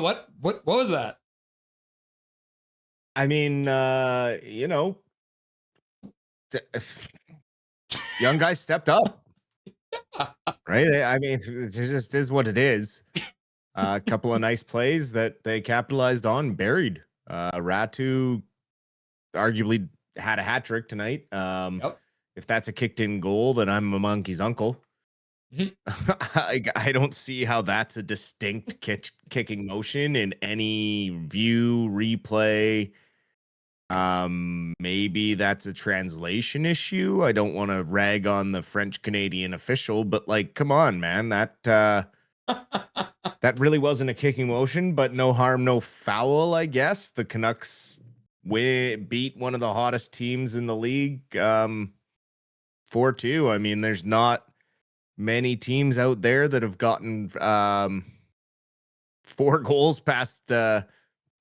bro, what was that? I mean, young guys stepped up, right? I mean, it just is what it is. A couple of nice plays that they capitalized on, buried. Räty arguably had a hat trick tonight. Yep. If that's a kicked in goal, then I'm a monkey's uncle. I don't see how that's a distinct kicking motion in any view, replay. Maybe that's a translation issue. I don't want to rag on the French Canadian official, but like, come on, man. That really wasn't a kicking motion, but no harm, no foul, I guess. The Canucks beat one of the hottest teams in the league 4-2. I mean, there's not many teams out there that have gotten 4 goals past the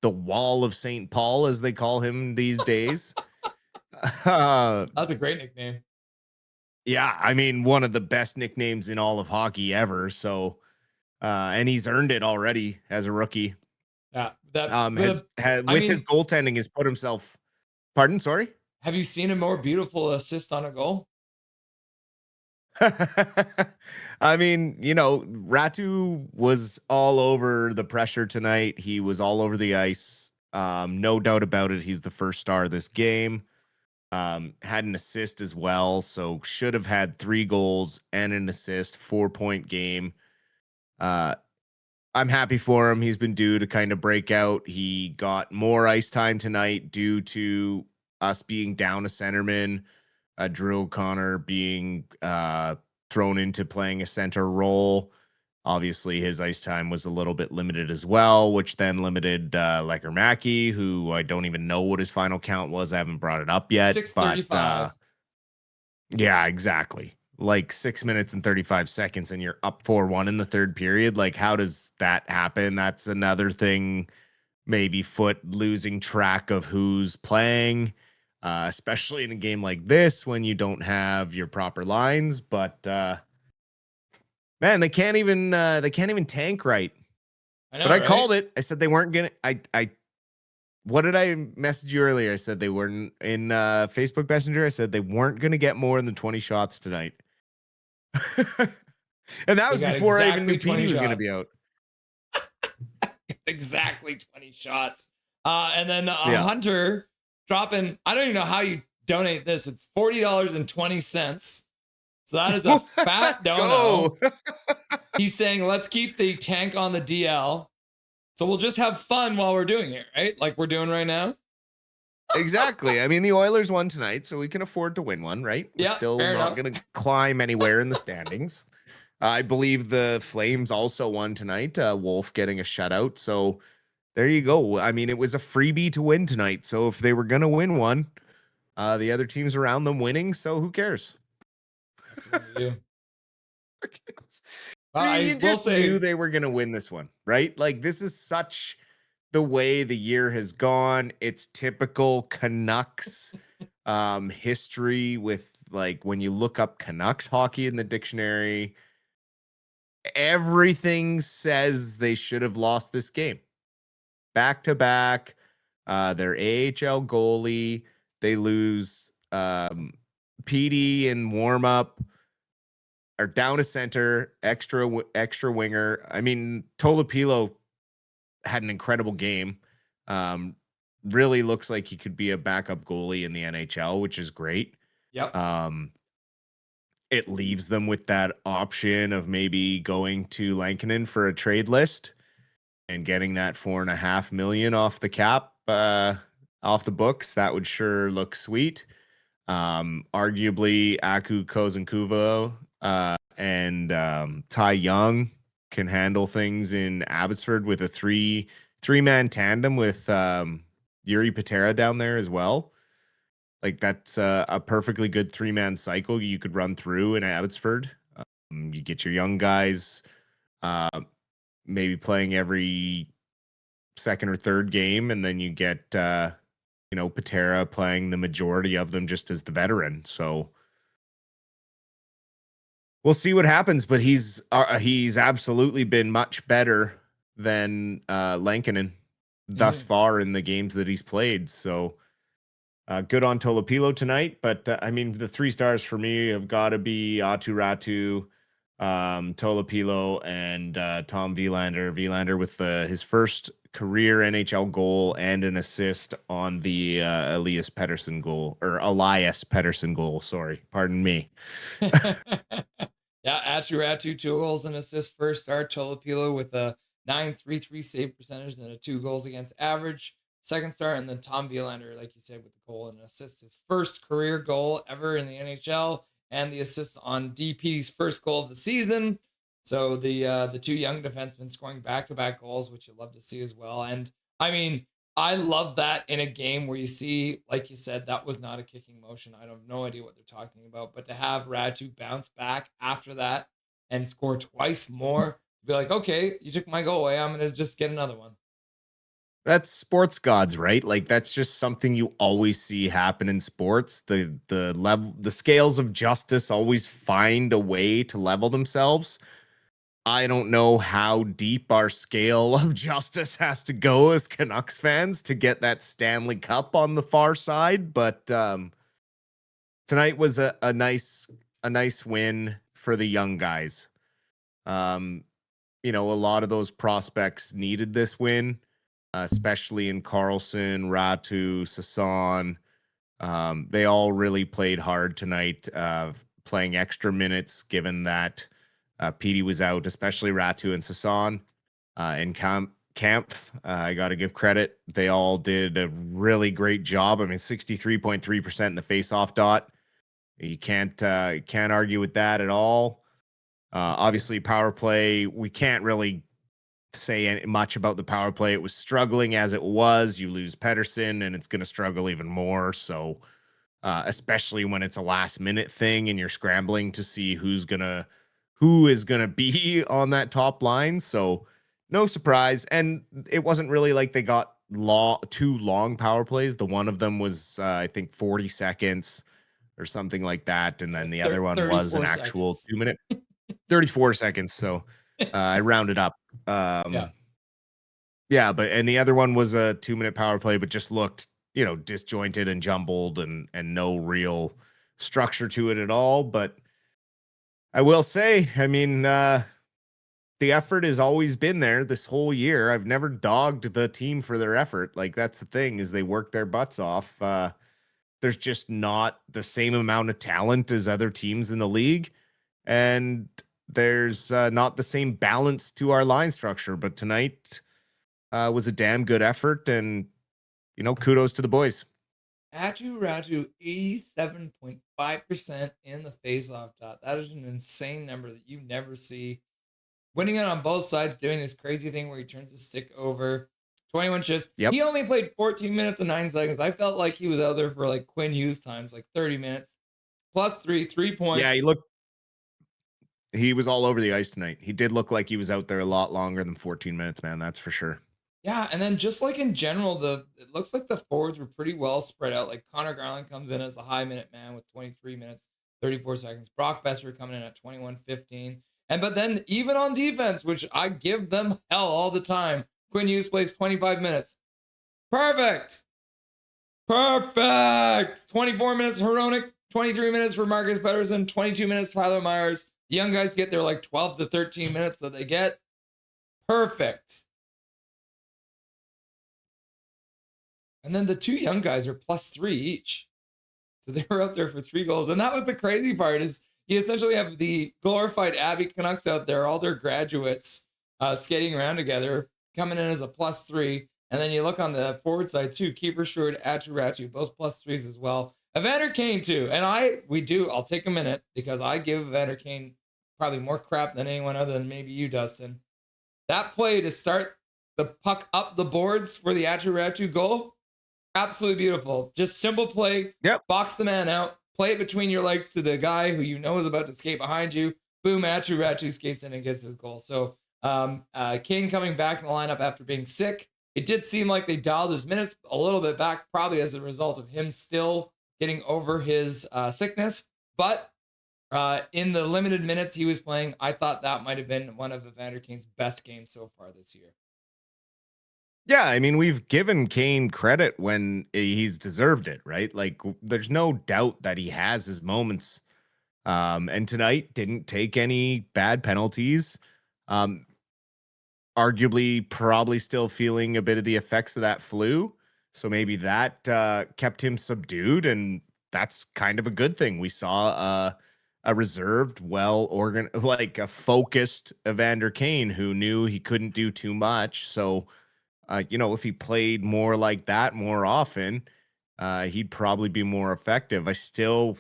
Wall of St. Paul, as they call him these days. That's a great nickname. Yeah, I mean, one of the best nicknames in all of hockey ever. So, and he's earned it already as a rookie. Yeah, his goaltending has put himself. Pardon, sorry. Have you seen a more beautiful assist on a goal? I mean, Räty was all over the pressure tonight. He was all over the ice. No doubt about it. He's the first star of this game. Had an assist as well. So should have had 3 goals and an assist, 4-point game. I'm happy for him. He's been due to kind of break out. He got more ice time tonight due to us being down a centerman. Drew O'Connor being thrown into playing a center role. Obviously, his ice time was a little bit limited as well, which then limited Lecker-Mackey, who I don't even know what his final count was. I haven't brought it up yet. 6:35. Yeah, exactly. Like 6 minutes and 35 seconds, and you're up 4-1 in the third period. Like, how does that happen? That's another thing. Maybe Foot losing track of who's playing. Especially in a game like this when you don't have your proper lines, but man, they can't even tank right. I know, but I right? called it. I said they weren't gonna. What did I message you earlier? I said they weren't in Facebook Messenger. I said they weren't gonna get more than 20 shots tonight, and that was before I even knew Petey was gonna be out. Exactly 20 shots, and then Hunter dropping, I don't even know how you donate this. It's $40.20. So that is a fat dono. He's saying, let's keep the tank on the DL. So we'll just have fun while we're doing it, right? Like we're doing right now. Exactly. I mean, the Oilers won tonight, so we can afford to win one, right? We're still not going to climb anywhere in the standings. I believe the Flames also won tonight. Wolf getting a shutout. So there you go. I mean, it was a freebie to win tonight. So if they were going to win one, the other teams around them winning, so who cares? You just knew they were going to win this one, right? Like, this is such the way the year has gone. It's typical Canucks history with, like, when you look up Canucks hockey in the dictionary, everything says they should have lost this game. Back to back, their AHL goalie, they lose PD in warm up, are down a center, extra winger. I mean, Tolopilo had an incredible game. Really looks like he could be a backup goalie in the NHL, which is great. Yep. It leaves them with that option of maybe going to Lankinen for a trade list and getting that $4.5 million off the cap, off the books. That would sure look sweet. Arguably, Aatu Räty and Ty Young can handle things in Abbotsford with a three-man tandem with Yuri Patera down there as well. Like, that's a perfectly good 3-man cycle you could run through in Abbotsford. You get your young guys maybe playing every second or third game, and then you get Patera playing the majority of them just as the veteran. So we'll see what happens, but he's absolutely been much better than Lankinen thus far in the games that he's played. So good on Tolopilo tonight. But I mean, the 3 stars for me have got to be Aatu Räty, Tolopilo, and Tom Wielander. Wielander with his first career NHL goal and an assist on the Elias Pettersson goal. Sorry, pardon me. Yeah, Aatu Räty, 2 goals and assists, first star. Tolopilo with a .933 save percentage and a 2 goals against average, second star. And then Tom Wielander, like you said, with the goal and assist, his first career goal ever in the NHL, and the assist on DP's first goal of the season. So the 2 young defensemen scoring back-to-back goals, which you love to see as well. And I mean, I love that in a game where you see, like you said, that was not a kicking motion. I have no idea what they're talking about, but to have Räty bounce back after that and score twice more, be like, okay, you took my goal away, I'm gonna just get another one. That's sports gods, right? Like that's just something you always see happen in sports. The scales of justice always find a way to level themselves. I don't know how deep our scale of justice has to go as Canucks fans to get that Stanley Cup on the far side, but tonight was a nice win for the young guys. You know, a lot of those prospects needed this win, especially in Carlson, Räty, Sasson. They all really played hard tonight, playing extra minutes, given that Petey was out, especially Räty and Sasson. And Camp, I got to give credit. They all did a really great job. I mean, 63.3% in the face-off dot. You can't argue with that at all. Obviously, power play, we can't really say much about the power play. It was struggling as it was. You lose Pettersson, and it's going to struggle even more. So, especially when it's a last-minute thing and you're scrambling to see who is gonna be on that top line. So, no surprise. And it wasn't really like they got two long power plays. The one of them was, I think, 40 seconds or something like that, and then the other one was an actual 2 minute. 34 seconds. So I rounded up. Yeah, and the other one was a 2 minute power play, but just looked, disjointed and jumbled and no real structure to it at all. But I will say, I mean, the effort has always been there this whole year. I've never dogged the team for their effort. Like that's the thing, is they work their butts off. There's just not the same amount of talent as other teams in the league. And there's not the same balance to our line structure, but tonight was a damn good effort, and kudos to the boys. Aatu Räty, 87.5% in the faceoff dot. That is an insane number that you never see. Winning it on both sides, doing this crazy thing where he turns the stick over. 21 shifts. Yep. He only played 14 minutes and 9 seconds. I felt like he was out there for like Quinn Hughes times, like 30 minutes. Plus 3 points. Yeah, he was all over the ice tonight. He did look like he was out there a lot longer than 14 minutes, man. That's for sure. Yeah, and then just like in general, it looks like the forwards were pretty well spread out. Like Connor Garland comes in as the high minute man with 23 minutes, 34 seconds. Brock Boeser coming in at 21:15. But then even on defense, which I give them hell all the time, Quinn Hughes plays 25 minutes. Perfect. 24 minutes Hronek, 23 minutes for Marcus Pettersson, 22 minutes Tyler Myers. The young guys get their like 12 to 13 minutes that they get. Perfect. And then the 2 young guys are +3 each. So they were out there for 3 goals. And that was the crazy part, is you essentially have the glorified Abbey Canucks out there, all their graduates skating around together, coming in as a +3. And then you look on the forward side too, Keeper Stewart, Aatu Räty, both +3s as well. Evander Kane too. And I'll take a minute, because I give Evander Kane probably more crap than anyone other than maybe you, Dustin. That play to start the puck up the boards for the Aatu Räty goal, absolutely beautiful. Just simple play. Yep. Box the man out. Play it between your legs to the guy who you know is about to skate behind you. Boom, Aatu Räty skates in and gets his goal. So Kane coming back in the lineup after being sick. It did seem like they dialed his minutes a little bit back, probably as a result of him still getting over his sickness. But in the limited minutes he was playing, I thought that might have been one of Evander Kane's best games so far this year. Yeah, I mean, we've given Kane credit when he's deserved it, right? Like, there's no doubt that he has his moments. And tonight didn't take any bad penalties. Um, Arguably, probably still feeling a bit of the effects of that flu. So maybe that kept him subdued, and that's kind of a good thing. We saw a reserved, like a focused Evander Kane who knew he couldn't do too much. So, if he played more like that more often, he'd probably be more effective. I still,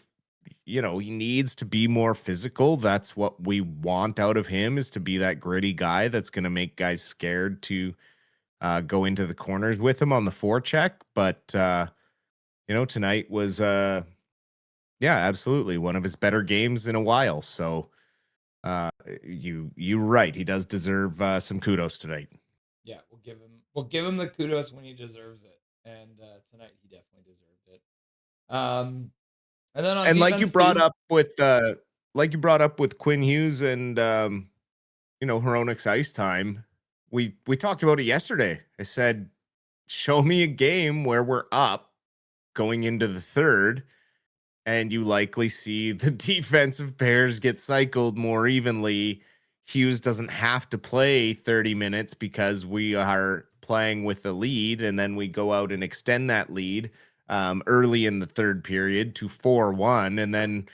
he needs to be more physical. That's what we want out of him, is to be that gritty guy that's going to make guys scared to go into the corners with him on the forecheck. But, tonight was, yeah, absolutely one of his better games in a while. So you're right. He does deserve some kudos tonight. Yeah, we'll give him the kudos when he deserves it. And tonight he definitely deserved it. And then on And defense, like you brought up with Quinn Hughes and Hronek's ice time, we talked about it yesterday. I said, show me a game where we're up going into the third, and you likely see the defensive pairs get cycled more evenly. Hughes doesn't have to play 30 minutes because we are playing with the lead, and then we go out and extend that lead early in the third period to 4-1, and then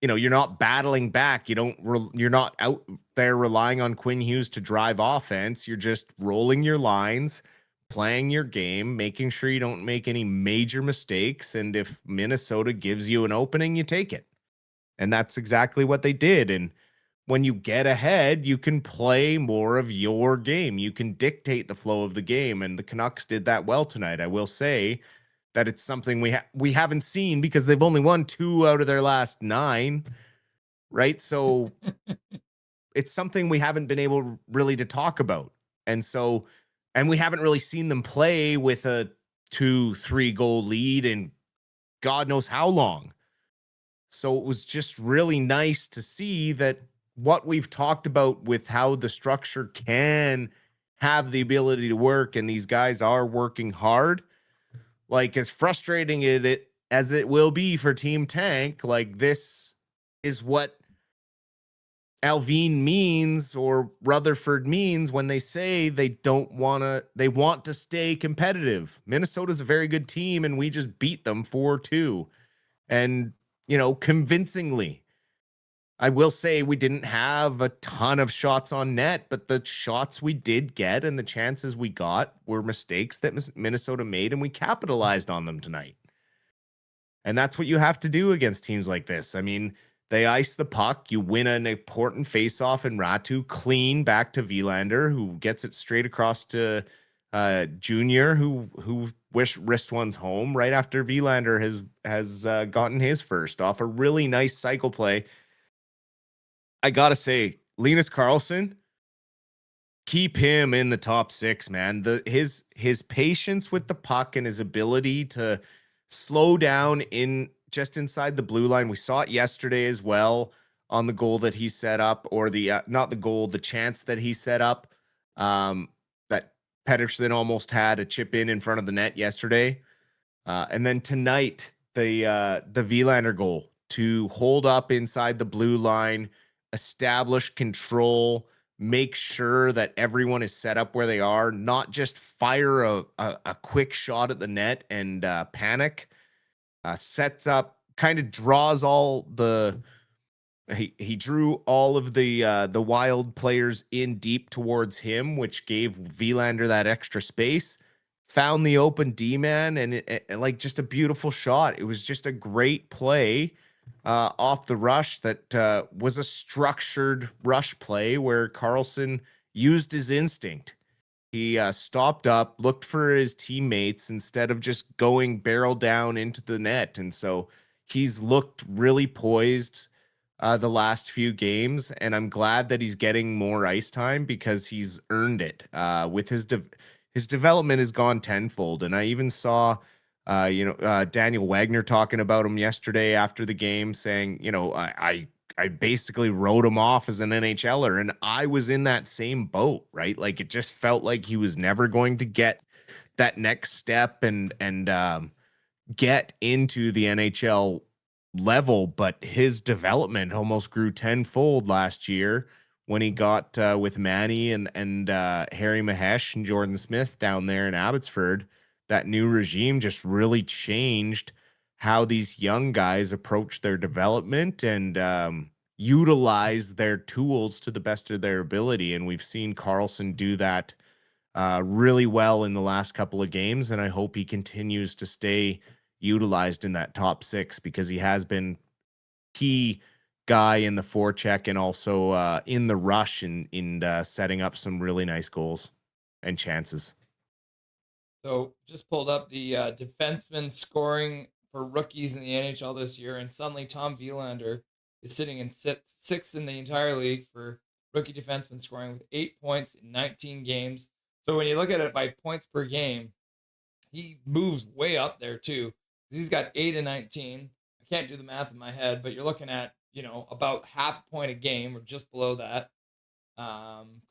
you're not battling back. You're not out there relying on Quinn Hughes to drive offense. You're just rolling your lines, playing your game, making sure you don't make any major mistakes. And if Minnesota gives you an opening, you take it. And that's exactly what they did. And when you get ahead, you can play more of your game. You can dictate the flow of the game. And the Canucks did that well tonight. I will say that it's something we haven't seen because they've only won 2 out of their last 9, right? So it's something we haven't been able really to talk about. And we haven't really seen them play with a 2-3 goal lead in God knows how long. So it was just really nice to see that what we've talked about with how the structure can have the ability to work, and these guys are working hard. Like, as frustrating as it will be for Team Tank, like, this is what Alvin means or Rutherford means when they say they want to stay competitive. Minnesota's a very good team, and we just beat them 4-2. And, convincingly. I will say we didn't have a ton of shots on net, but the shots we did get and the chances we got were mistakes that Minnesota made, and we capitalized on them tonight. And that's what you have to do against teams like this. I mean, they ice the puck, you win an important faceoff in Aatu, clean back to Wilander, who gets it straight across to Junior, who wrist one's home right after Wilander has gotten his first off a really nice cycle play. I gotta say, Linus Karlsson, keep him in the top 6, man. His patience with the puck and his ability to slow down just inside the blue line. We saw it yesterday as well on the goal that he set up, or the chance that he set up. That Pettersson almost had a chip in front of the net yesterday, and then tonight the Wilander goal to hold up inside the blue line, establish control, make sure that everyone is set up where they are, not just fire a quick shot at the net and panic. Sets up, kind of draws all the he drew all of the Wild players in deep towards him, which gave Wilander that extra space. Found the open D-man, and it like, just a beautiful shot. It was just a great play off the rush that was a structured rush play where Karlsson used his instinct. He stopped up, looked for his teammates instead of just going barrel down into the net. And so he's looked really poised the last few games, and I'm glad that he's getting more ice time because he's earned it. With his development has gone tenfold. And I even saw Daniel Wagner talking about him yesterday after the game, saying, I I basically wrote him off as an NHLer, and I was in that same boat, right? Like it just felt like he was never going to get that next step and get into the NHL level, but his development almost grew tenfold last year when he got with Manny and Harry Mahesh and Jordan Smith down there in Abbotsford. That new regime just really changed how these young guys approach their development and utilize their tools to the best of their ability. And we've seen Carlson do that really well in the last couple of games, and I hope he continues to stay utilized in that top six because he has been key guy in the forecheck and also in the rush in setting up some really nice goals and chances. So just pulled up the defenseman scoring for rookies in the NHL this year, and suddenly Tom Wielander is sitting in sixth in the entire league for rookie defenseman scoring with 8 points in 19 games. So when you look at it by points per game, he moves way up there too. He's got 8 and 19. I can't do the math in my head, but you're looking at, about half a point a game or just below that.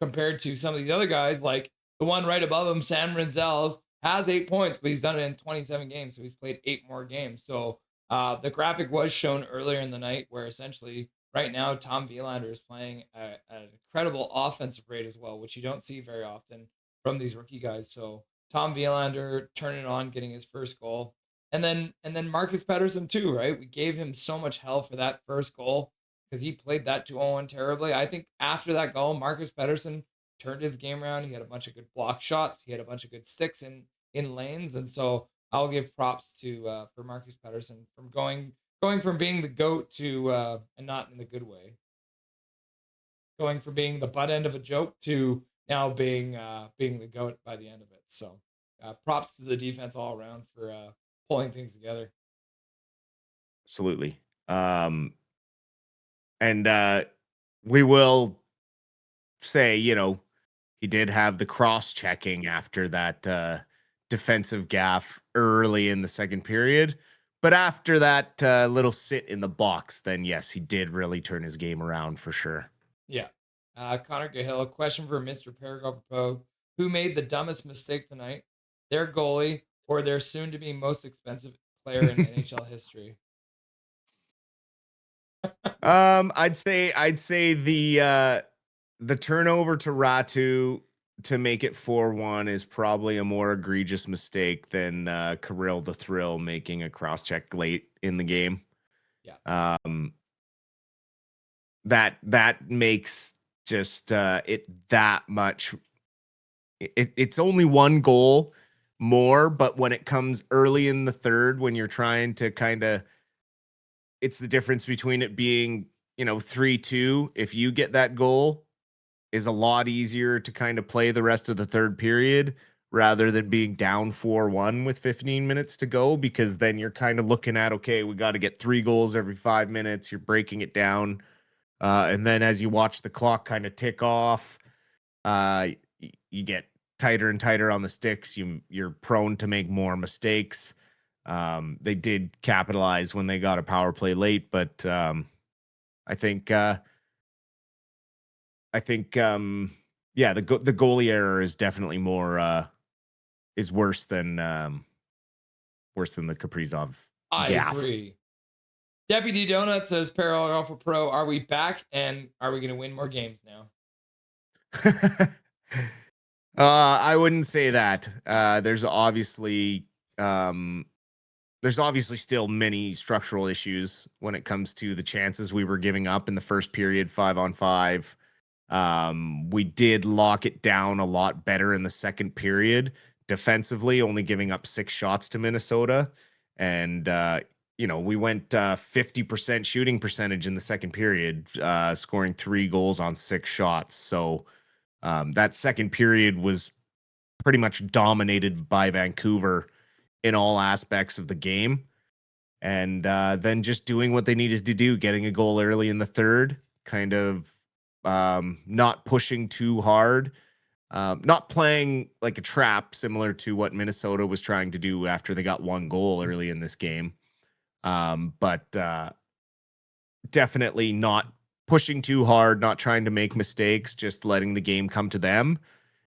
Compared to some of these other guys, like the one right above him, Sam Rinzel's, has 8 points, but he's done it in 27 games. So he's played 8 more games. So the graphic was shown earlier in the night where essentially right now Tom Wielander is playing an incredible offensive rate as well, which you don't see very often from these rookie guys. So Tom Wielander turning it on, getting his first goal. And then Marcus Pettersson too, right? We gave him so much hell for that first goal because he played that 2-0 terribly. I think after that goal, Marcus Pettersson turned his game around. He had a bunch of good block shots. He had a bunch of good sticks in lanes, and so I'll give props to for Marcus Pettersson from going from being the GOAT to and not in the good way, going from being the butt end of a joke to now being the GOAT by the end of it. So props to the defense all around for pulling things together. Absolutely. And we will say, he did have the cross-checking after that defensive gaff early in the second period. But after that little sit in the box, then yes, he did really turn his game around for sure. Yeah. Connor Cahill, a question for Mr. Paragraph Pro. Who made the dumbest mistake tonight? Their goalie or their soon-to-be most expensive player in NHL history? I'd say the turnover to Aatu to make it 4-1 is probably a more egregious mistake than Kirill the Thrill making a cross check late in the game. Yeah. That makes just it that much. It's only one goal more, but when it comes early in the third, when you're trying to kind of, it's the difference between it being 3-2. If you get that goal, is a lot easier to kind of play the rest of the third period rather than being down 4-1 with 15 minutes to go, because then you're kind of looking at, okay, we got to get 3 goals every 5 minutes. You're breaking it down. And then as you watch the clock kind of tick off, you get tighter and tighter on the sticks. You're prone to make more mistakes. They did capitalize when they got a power play late, but I think yeah, the goalie error is definitely more is worse than the Kaprizov gaff. I agree. Deputy Donut says, Paragraph Pro, are we back and are we going to win more games now? I wouldn't say that. There's obviously still many structural issues when it comes to the chances we were giving up in the first period, 5-on-5. We did lock it down a lot better in the second period defensively, only giving up 6 shots to Minnesota. And, we went 50% shooting percentage in the second period, scoring 3 goals on 6 shots. So that second period was pretty much dominated by Vancouver in all aspects of the game. And then just doing what they needed to do, getting a goal early in the third, kind of not pushing too hard, not playing like a trap, similar to what Minnesota was trying to do after they got 1 goal early in this game. But definitely not pushing too hard, not trying to make mistakes, just letting the game come to them.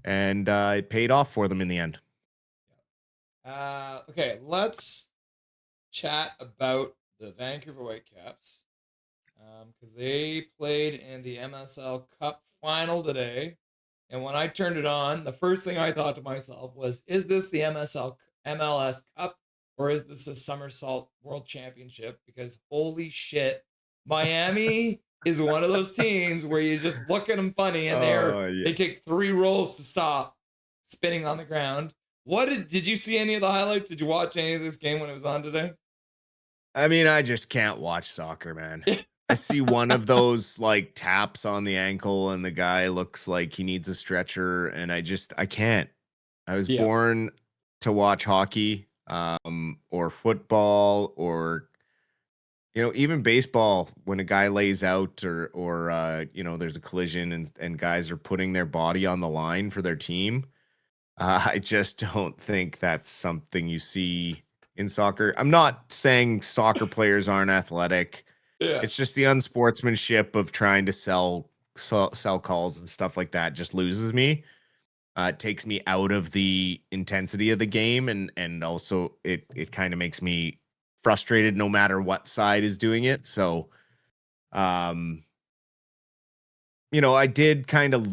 And it paid off for them in the end. Okay, let's chat about the Vancouver Whitecaps because they played in the MSL Cup final today. And when I turned it on, the first thing I thought to myself was, is this the MLS Cup or is this a Somersault World Championship? Because holy shit, Miami is one of those teams where you just look at them funny and they take 3 rolls to stop spinning on the ground. Did you see any of the highlights? Did you watch any of this game when it was on today? I mean, I just can't watch soccer, man. I see one of those like taps on the ankle and the guy looks like he needs a stretcher and I can't. I was born to watch hockey, or football or even baseball when a guy lays out or there's a collision and guys are putting their body on the line for their team. I just don't think that's something you see in soccer. I'm not saying soccer players aren't athletic. Yeah. It's just the unsportsmanship of trying to sell calls and stuff like that just loses me. It takes me out of the intensity of the game, and also it kind of makes me frustrated no matter what side is doing it. So, I did kind of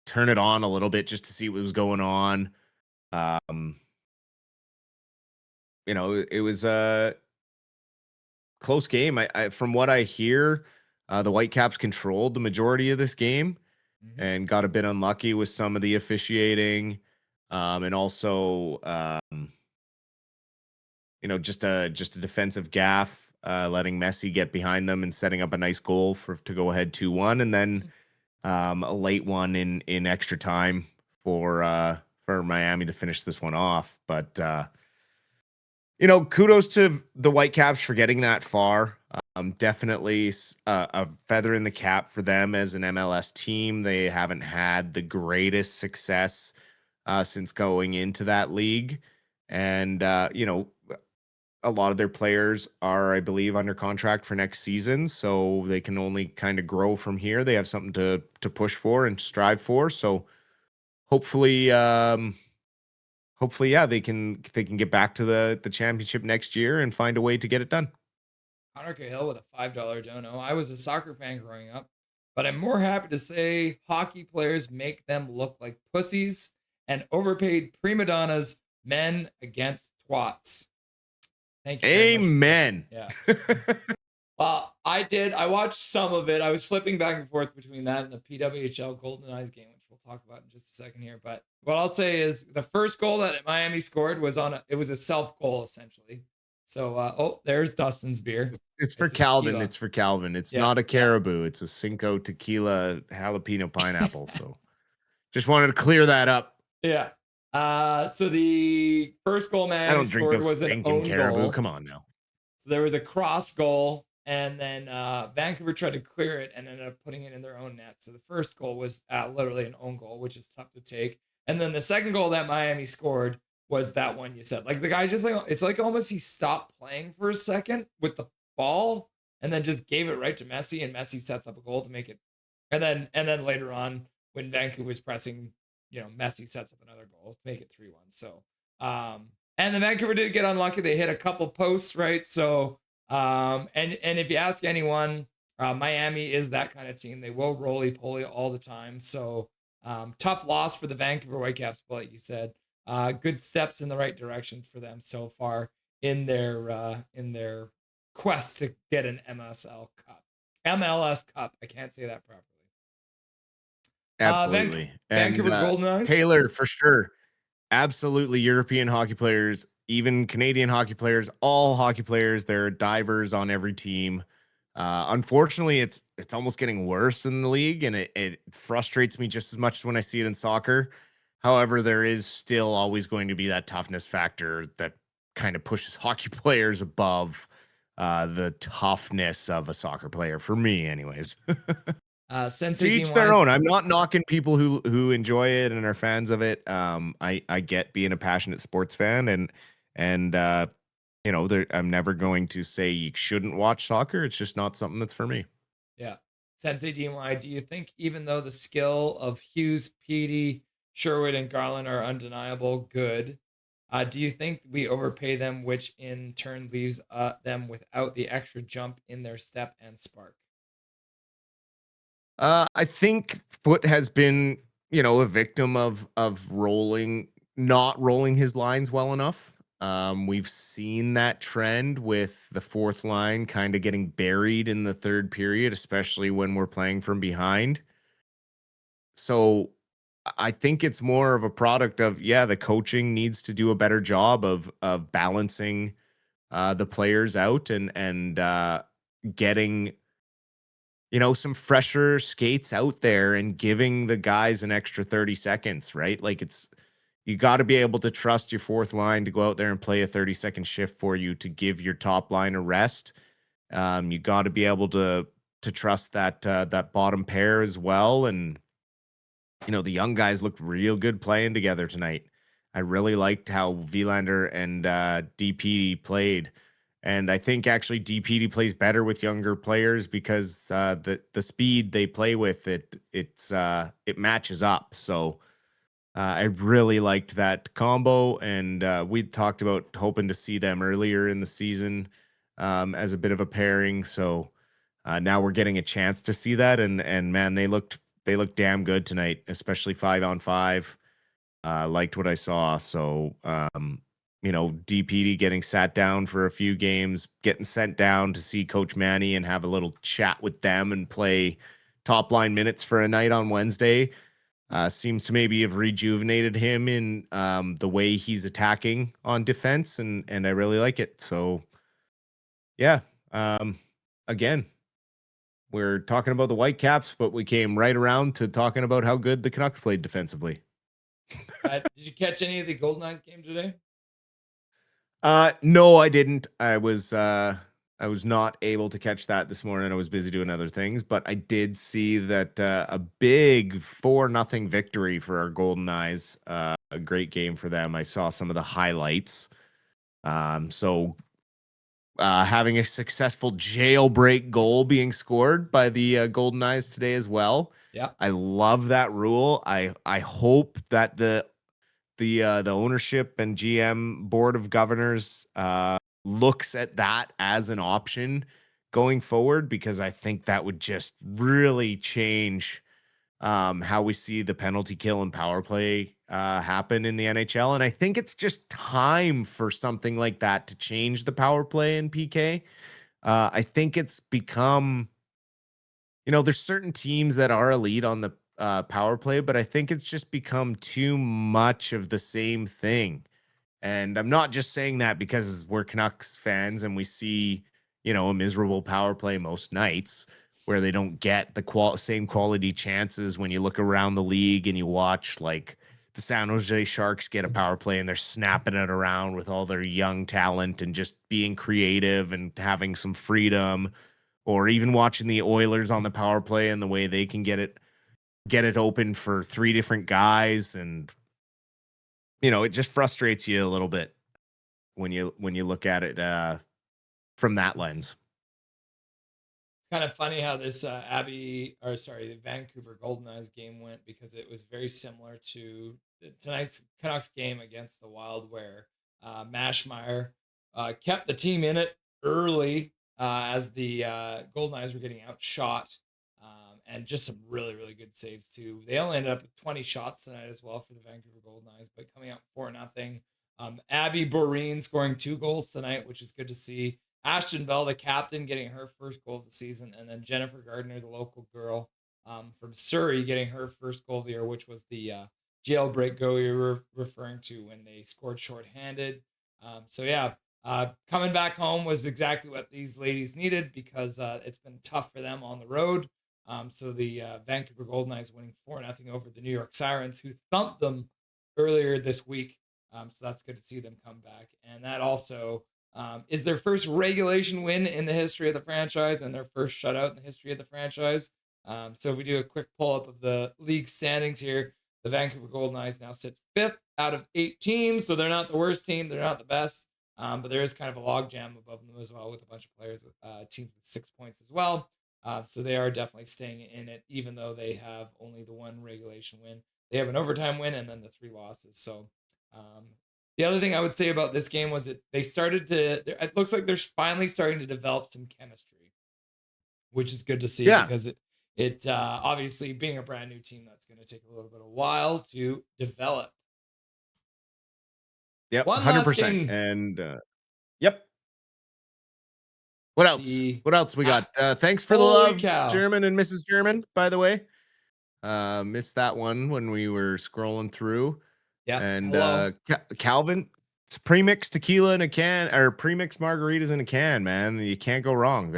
turn it on a little bit just to see what was going on. It was a close game. I from what I hear, the Whitecaps controlled the majority of this game and got a bit unlucky with some of the officiating, and also just a defensive gaffe, letting Messi get behind them and setting up a nice goal to go ahead 2-1, and then a late one in extra time for Miami to finish this one off. But kudos to the Whitecaps for getting that far. Definitely a feather in the cap for them as an MLS team. They haven't had the greatest success since going into that league. And, a lot of their players are, I believe, under contract for next season. So they can only kind of grow from here. They have something to push for and strive for. So hopefully, they can get back to the championship next year and find a way to get it done. Connor Cahill with a $5 dono. I was a soccer fan growing up, but I'm more happy to say hockey players make them look like pussies and overpaid prima donnas, men against twats. Thank you. Amen. Yeah. Well, I watched some of it. I was flipping back and forth between that and the PWHL Goldeneyes game, which we'll talk about in just a second here. But what I'll say is the first goal that Miami scored was it was a self goal essentially. So, there's Dustin's beer. It's for Calvin. It's for Calvin. It's not a Caribou. It's a Cinco tequila jalapeno pineapple. So just wanted to clear that up. Yeah. So the first goal Miami scored was an own Caribou. goal. Come on now. So there was a cross goal, and then Vancouver tried to clear it and ended up putting it in their own net. So the first goal was literally an own goal, which is tough to take. And then the second goal that Miami scored was that one you said. Like the guy just it's like almost he stopped playing for a second with the ball and then just gave it right to Messi, and Messi sets up a goal to make it. And then later on when Vancouver was pressing, Messi sets up another goal to make it 3-1. So and the Vancouver did get unlucky. They hit a couple posts, right? So and if you ask anyone, Miami is that kind of team. They will roly-poly all the time. So tough loss for the Vancouver Whitecaps, but like you said, good steps in the right direction for them so far in their quest to get an MLS Cup. I can't say that properly. Absolutely. Vancouver Goldeneyes. Taylor, for sure. Absolutely. European hockey players, even Canadian hockey players, all hockey players. They're divers on every team. Unfortunately, it's almost getting worse in the league, and it frustrates me just as much as when I see it in soccer. However, there is still always going to be that toughness factor that kind of pushes hockey players above the toughness of a soccer player, for me anyways. To each their own. I'm not knocking people who enjoy it and are fans of it. I get being a passionate sports fan and I'm never going to say you shouldn't watch soccer. It's just not something that's for me. Yeah. Sensei DMY, do you think even though the skill of Hughes, Petey, Sherwood, and Garland are undeniable good, do you think we overpay them, which in turn leaves them without the extra jump in their step and spark? I think Foot has been, a victim of not rolling his lines well enough. We've seen that trend with the fourth line kind of getting buried in the third period, especially when we're playing from behind. So I think it's more of a product of, the coaching needs to do a better job of balancing the players out and getting some fresher skates out there and giving the guys an extra 30 seconds, right? Like you got to be able to trust your fourth line to go out there and play a 30-second shift for you to give your top line a rest. You got to be able to trust that bottom pair as well. And the young guys looked real good playing together tonight. I really liked how Vilander and DP played. And I think actually DPD plays better with younger players because the speed they play with it matches up. So I really liked that combo, and we talked about hoping to see them earlier in the season as a bit of a pairing. So now we're getting a chance to see that, and man, they looked damn good tonight, especially 5-on-5. Liked what I saw. So DPD getting sat down for a few games, getting sent down to see Coach Manny and have a little chat with them and play top line minutes for a night on Wednesday. Seems to maybe have rejuvenated him in the way he's attacking on defense, and I really like it. So, yeah, again, we're talking about the Whitecaps, but we came right around to talking about how good the Canucks played defensively. Did you catch any of the Goldeneyes game today? No, I didn't. I was not able to catch that this morning. I was busy doing other things, but I did see that a big 4-0 victory for our Goldeneyes. A great game for them. I saw some of the highlights. So having a successful jailbreak goal being scored by the Goldeneyes today as well. Yeah, I love that rule. I hope that the ownership and GM board of governors looks at that as an option going forward, because I think that would just really change how we see the penalty kill and power play happen in the NHL. And I think it's just time for something like that to change the power play in PK. I think it's become, there's certain teams that are elite on the power play, but I think it's just become too much of the same thing. And I'm not just saying that because we're Canucks fans and we see, a miserable power play most nights where they don't get the same quality chances. When you look around the league and you watch like the San Jose Sharks get a power play and they're snapping it around with all their young talent and just being creative and having some freedom, or even watching the Oilers on the power play and the way they can get it open for 3 different guys. And it just frustrates you a little bit when you look at it from that lens. It's kind of funny how this the Vancouver Goldeneyes game went, because it was very similar to tonight's Canucks game against the Wild, where Mashmeyer kept the team in it early as the Goldeneyes were getting outshot, and just some really, really good saves too. They only ended up with 20 shots tonight as well for the Vancouver Goldeneyes, but coming out 4-0. Abby Boreen scoring 2 goals tonight, which is good to see. Ashton Bell, the captain, getting her first goal of the season, and then Jennifer Gardner, the local girl from Surrey, getting her first goal of the year, which was the jailbreak goal you were referring to when they scored shorthanded. Coming back home was exactly what these ladies needed, because it's been tough for them on the road. So the Vancouver Goldeneyes winning 4-0 over the New York Sirens, who thumped them earlier this week. So that's good to see them come back. And that also is their first regulation win in the history of the franchise, and their first shutout in the history of the franchise. So if we do a quick pull up of the league standings here, the Vancouver Goldeneyes now sit 5th out of 8 teams. So they're not the worst team. They're not the best. But there is kind of a logjam above them as well with a bunch of players with teams with 6 points as well. So they are definitely staying in it, even though they have only the one regulation win. They have an overtime win and then the 3 losses. So the other thing I would say about this game was it looks like they're finally starting to develop some chemistry, which is good to see because it obviously being a brand new team, that's going to take a little bit of while to develop. Yep, One 100%. last game. And yep. What else? What else we got? Thanks for the love, German and Mrs. German, by the way. Missed that one when we were scrolling through. Yeah. And Calvin, it's pre-mixed tequila in a can, or pre-mixed margaritas in a can, man. You can't go wrong.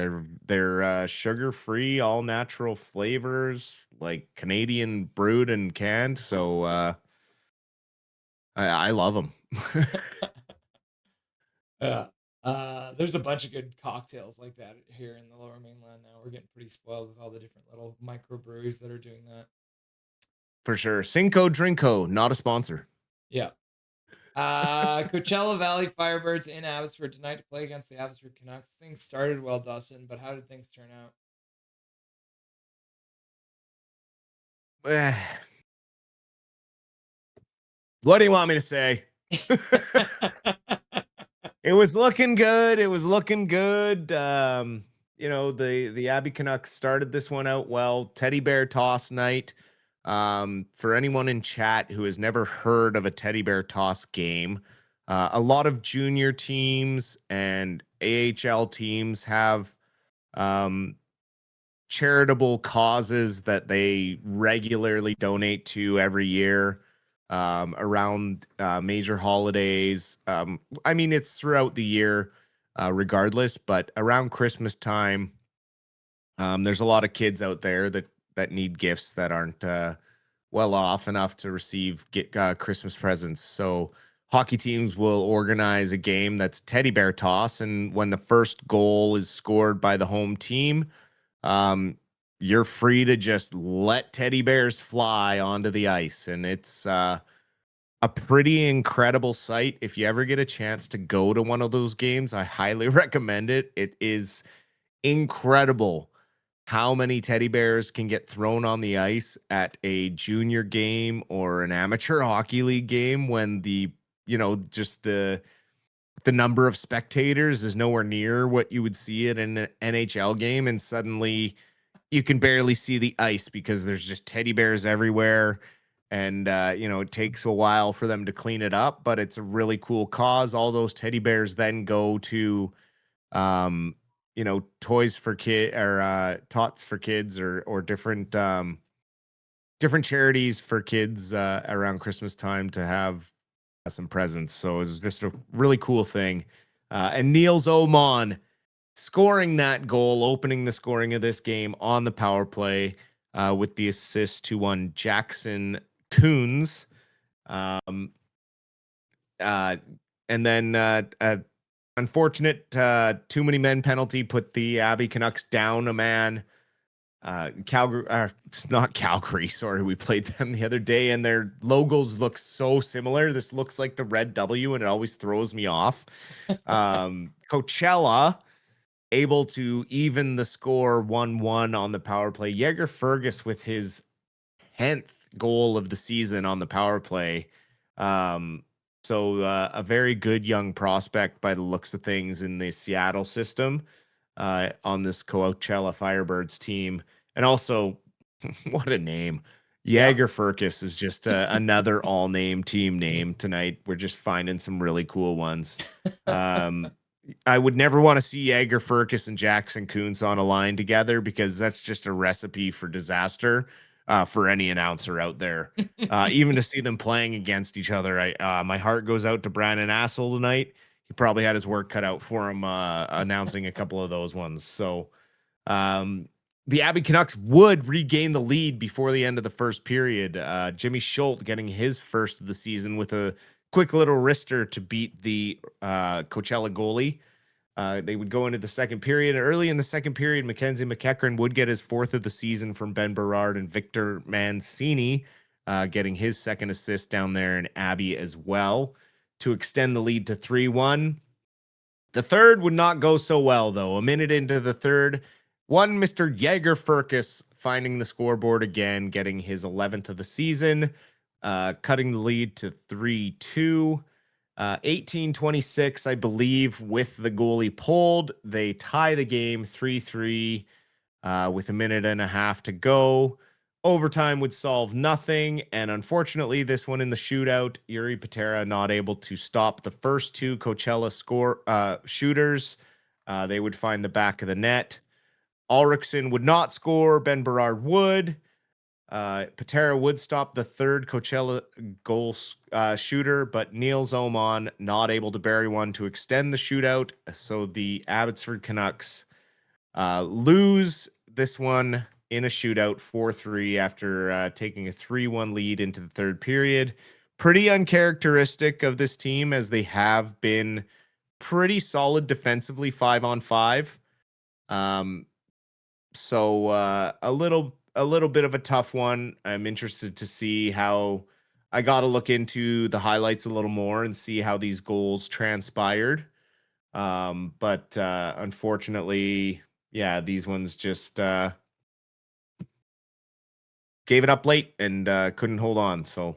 They're sugar-free, all natural flavors, like Canadian brewed and canned. So I love them. Yeah. There's a bunch of good cocktails like that here in the Lower Mainland now. We're getting pretty spoiled with all the different little microbreweries that are doing that. For sure. Cinco Drinko, not a sponsor. Yeah. Coachella Valley Firebirds in Abbotsford tonight to play against the Abbotsford Canucks. Things started well, Dustin, but how did things turn out? What do you want me to say? It was looking good. It was looking good. You know, the Abbey Canucks started this one out well. Teddy bear toss night. For anyone in chat who has never heard of a teddy bear toss game, a lot of junior teams and AHL teams have charitable causes that they regularly donate to every year around major holidays. I mean, it's throughout the year regardless, but around Christmas time, there's a lot of kids out there that need gifts that aren't well off enough to receive Christmas presents. So hockey teams will organize a game that's teddy bear toss, and when the first goal is scored by the home team, you're free to just let teddy bears fly onto the ice. And it's a pretty incredible sight. If you ever get a chance to go to one of those games, I highly recommend it. It is incredible how many teddy bears can get thrown on the ice at a junior game or an amateur hockey league game when just the number of spectators is nowhere near what you would see at an NHL game, and suddenly you can barely see the ice because there's just teddy bears everywhere. And, it takes a while for them to clean it up, but it's a really cool cause. All those teddy bears then go to, toys for kid or tots for kids or different charities for kids around Christmas time to have some presents. So it's just a really cool thing. And Niels Oman scoring that goal, opening the scoring of this game on the power play with the assist to one Jackson Coons. And then unfortunate too many men penalty put the Abbey Canucks down a man. Calgary, it's not Calgary, sorry, we played them the other day and their logos look so similar. This looks like the red W and it always throws me off. Coachella able to even the score 1-1 on the power play. Jaeger Fergus with his 10th goal of the season on the power play. So a very good young prospect by the looks of things in the Seattle system on this Coachella Firebirds team. And also, what a name. Jaeger Fergus is just another all-name team name tonight. We're just finding some really cool ones. I would never want to see Jaeger Fergus and Jackson Coons on a line together because that's just a recipe for disaster for any announcer out there. Even to see them playing against each other, my heart goes out to Brandon Assel tonight. He probably had his work cut out for him announcing a couple of those ones. So the Abbey Canucks would regain the lead before the end of the first period. Jimmy Schultz getting his first of the season with a quick little wrister to beat the Coachella goalie. They would go into the second period. Early in the second period, Mackenzie McEachran would get his fourth of the season from Ben Berard, and Victor Mancini getting his second assist down there in Abbey as well to extend the lead to 3-1. The third would not go so well, though. A minute into the third, one Mr. Jaeger Furcus finding the scoreboard again, getting his 11th of the season, cutting the lead to 3-2. 18-26, I believe, with the goalie pulled. They tie the game 3-3 with a minute and a half to go. Overtime would solve nothing, and unfortunately, this one in the shootout, Jiri Patera not able to stop the first two Coachella shooters. They would find the back of the net. Ulrichsen would not score. Ben Berard would. Patera would stop the third Coachella goal shooter, but Niels Oman not able to bury one to extend the shootout. So the Abbotsford Canucks lose this one in a shootout 4-3 after taking a 3-1 lead into the third period. Pretty uncharacteristic of this team, as they have been pretty solid defensively 5-on-5. So a little bit of a tough one. I'm interested to see how. I got to look into the highlights a little more and see how these goals transpired. But unfortunately, yeah, these ones just gave it up late and couldn't hold on. So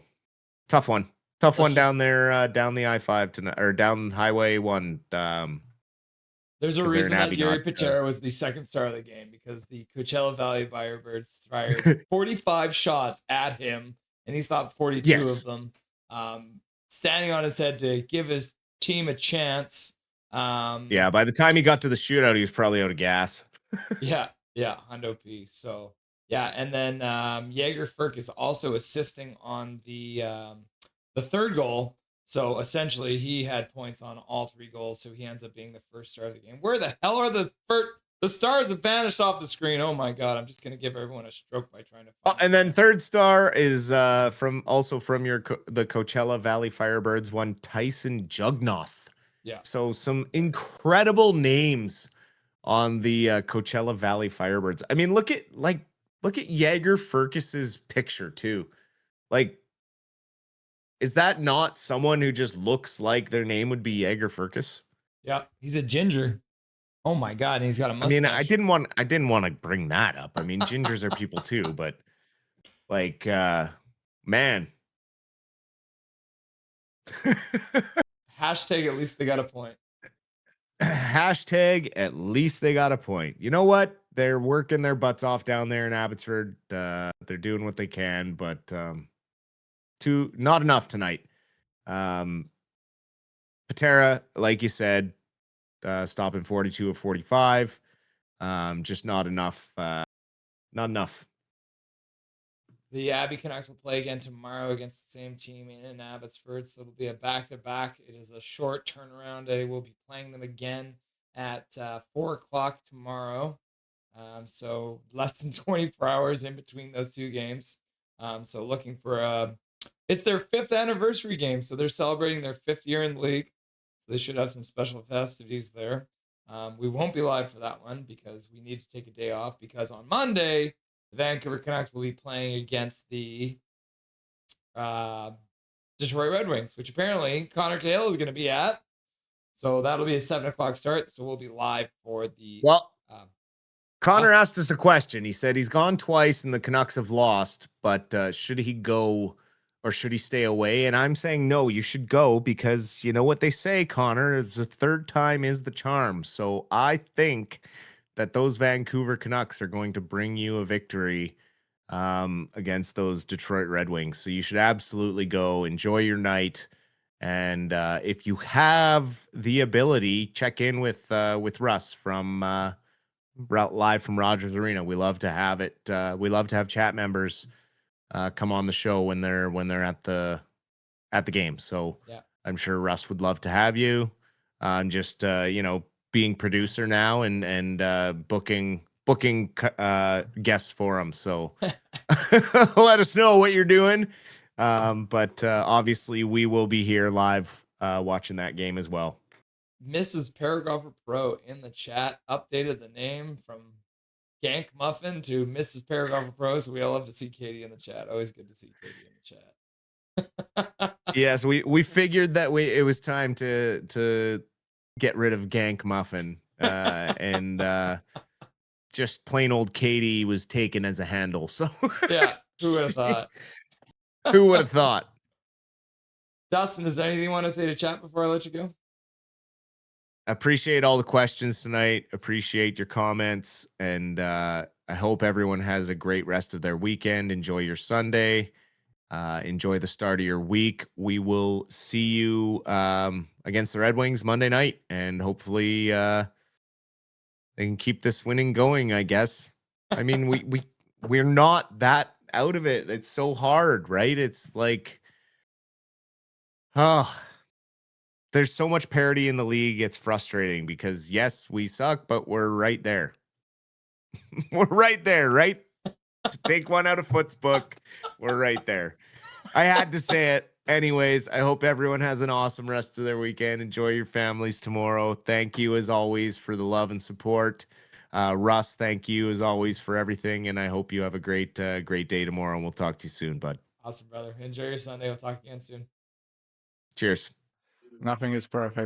tough one. Down there, down the I-5 tonight, or down Highway 1. There's a reason that Jiri Patera was the second star of the game, because the Coachella Valley Firebirds fired 45 shots at him, and he stopped 42 of them. Standing on his head to give his team a chance. Yeah, by the time he got to the shootout, he was probably out of gas. yeah, Hundo P. So yeah, and then Jaeger Furk is also assisting on the third goal. So essentially, he had points on all three goals, so he ends up being the first star of the game. Where the hell are the stars have vanished off the screen? Oh my god! I'm just gonna give everyone a stroke by trying to find and then third star is from the Coachella Valley Firebirds one, Tyson Jugnoth. Yeah. So some incredible names on the Coachella Valley Firebirds. I mean, look at Jaeger Furcus's picture too. Like, is that not someone who just looks like their name would be Jaeger Furcus? Yeah, he's a ginger. Oh my god, and he's got a mustache. I mean, I didn't want to bring that up. I mean, gingers are people too, but like, man. Hashtag at least they got a point. Hashtag at least they got a point. You know what? They're working their butts off down there in Abbotsford. They're doing what they can, but not enough tonight. Patera, like you said, stopping 42 of 45. Just not enough. Not enough. The Abbey Canucks will play again tomorrow against the same team in Abbotsford, so it'll be a back-to-back. It is a short turnaround day. We'll be playing them again at 4 o'clock tomorrow. So less than 24 hours in between those two games. So looking for it's their 5th anniversary game, so they're celebrating their 5th year in the league. So they should have some special festivities there. We won't be live for that one because we need to take a day off, because on Monday, the Vancouver Canucks will be playing against the Detroit Red Wings, which apparently Connor Cahill is going to be at. So that'll be a 7 o'clock start. So we'll be live for the... Well, Connor asked us a question. He said he's gone twice and the Canucks have lost, but should he go or should he stay away? And I'm saying, no, you should go, because you know what they say, Connor, is the third time is the charm. So I think that those Vancouver Canucks are going to bring you a victory against those Detroit Red Wings. So you should absolutely go, enjoy your night. And if you have the ability, check in with Russ from live from Rogers Arena. We love to have it. We love to have chat members come on the show when they're at the game. So yeah. I'm sure Russ would love to have you. Just being producer now and booking guests for him. So let us know what you're doing. But obviously we will be here live watching that game as well. Mrs. Paragrapher Pro in the chat updated the name from Gank Muffin to Mrs. Paragrapher Pro. So we all love to see Katie in the chat. Always good to see Katie in the chat. Yes, we figured that it was time to get rid of Gank Muffin. And just plain old Katie was taken as a handle. So yeah, who would have thought? Who would have thought? Dustin, is there anything you want to say to chat before I let you go? Appreciate all the questions tonight. Appreciate your comments. And I hope everyone has a great rest of their weekend. Enjoy your Sunday. Enjoy the start of your week. We will see you against the Red Wings Monday night. And hopefully they can keep this winning going, I guess. I mean, we're not that out of it. It's so hard, right? It's like, there's so much parity in the league. It's frustrating because, yes, we suck, but we're right there. We're right there, right? To take one out of Foot's book, we're right there. I had to say it. Anyways, I hope everyone has an awesome rest of their weekend. Enjoy your families tomorrow. Thank you, as always, for the love and support. Russ, thank you, as always, for everything. And I hope you have a great day tomorrow. And we'll talk to you soon, bud. Awesome, brother. Enjoy your Sunday. We'll talk again soon. Cheers. Nothing is perfect.